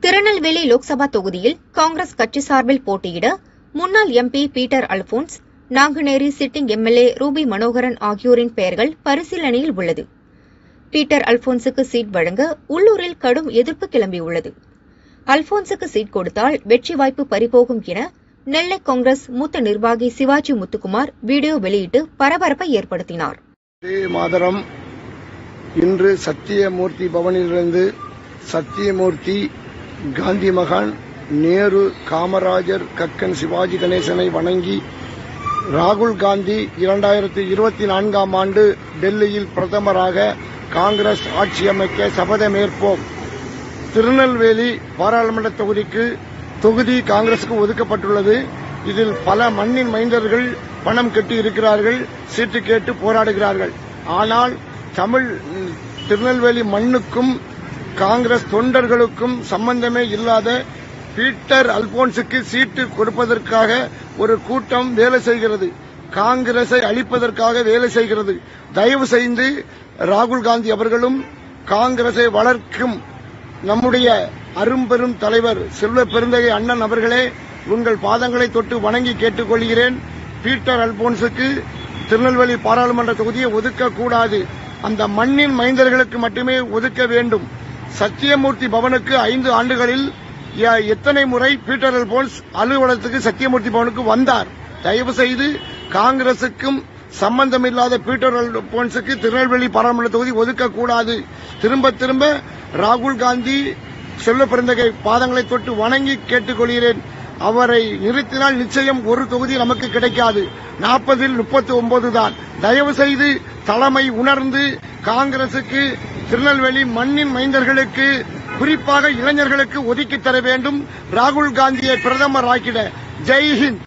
திருநெல்வேலி லோக்சபா தொகுதியில் காங்கிரஸ் கட்சி சார்பில் போட்டியிட முன்னாள் MP Peter Alphonse, Nanguneri sitting MLA Ruby Manoharan ஆகியோரின் பெயர்கள் பரிசீலனையில் உள்ளது. பீட்டர் அல்போன்ஸுக்கு சீட் வழங்க உள்ளூரில் கடும் எதிர்ப்பு கிளம்பியுள்ளது. அல்போன்ஸுக்கு சீட் கொடுத்தால் வெற்றி வாய்ப்பு பறிபோகும் என நெல்லை காங்கிரஸ் மூத்த நிர்வாகி சிவாஜி முத்துக்குமார் வீடியோ வெளியிட்டு பரபரப்பை ஏற்படுத்தினார். மாதரம் இன்று சத்தியமூர்த்தி பவனிலிருந்து சத்தியமூர்த்தி, காந்தி மகான், நேரு, காமராஜர், கக்கன், சிவாஜி கணேசனை வணங்கி ராகுல் காந்தி 2024ஆம் ஆண்டு டெல்லியில் பிரதமராக காங்கிரஸ் ஆட்சி அமைக்க சபதமேற்போம். திருநெல்வேலி பாராளுமன்ற தொகுதி காங்கிரசுக்கு ஒதுக்கப்பட்டுள்ளது. இதில் பல மண்ணின் மைந்தர்கள் பணம் கட்டி இருக்கிறார்கள், சீட்டு கேட்டு போராடுகிறார்கள். ஆனால் திருநெல்வேலி மண்ணுக்கும் காங்கிரஸ் தொண்டர்களுக்கும் சம்பந்தமே இல்லாத பீட்டர் அல்போன்ஸுக்கு சீட்டு கொடுப்பதற்காக ஒரு கூட்டம் வேலை செய்கிறது. காங்கிரஸை அழிப்பதற்காக வேலை செய்கிறது. தயவு செய்து ராகுல் காந்தி அவர்களும் காங்கிரஸை வளர்க்கும் நம்முடைய அரும்பெரும் தலைவர் செல்வ பெருந்தகை அண்ணன் அவர்களே, உங்கள் பாதங்களை தொட்டு வணங்கி கேட்டுக்கொள்கிறேன். பீட்டர் அல்போன்ஸுக்கு திருநெல்வேலி பாராளுமன்ற தொகுதியை ஒதுக்கக்கூடாது. அந்த மண்ணின் மைந்தர்களுக்கு மட்டுமே ஒதுக்க வேண்டும். சத்தியமூர்த்தி பவனுக்கு 5 ஆண்டுகளில் எத்தனை முறை பீட்டர் அல்போன்ஸ் அலுவலகத்துக்கு சத்தியமூர்த்தி பவனுக்கு வந்தார்? தயவு செய்து காங்கிரசுக்கும் சம்பந்தமில்லாத பீட்டர் அல்போன்ஸுக்கு திருநெல்வேலி பாராளுமன்ற தொகுதி ஒதுக்கக்கூடாது. திரும்ப ராகுல் காந்தி செல்வ பெருந்தகை பாதங்களை தொட்டு வணங்கி கேட்டுக்கொள்கிறேன். அவரை நிறுத்தினால் நிச்சயம் ஒரு தொகுதி நமக்கு கிடைக்காது. 40இல் 39 தான். தயவு செய்து தலைமை உணர்ந்து காங்கிரசுக்கு திருநெல்வேலி மண்ணின் மைந்தர்களுக்கு, குறிப்பாக இளைஞர்களுக்கு ஒதுக்கி தர வேண்டும். ராகுல் காந்தியை பிரதமர் ஆக்கிட. ஜெய் ஹிந்த்.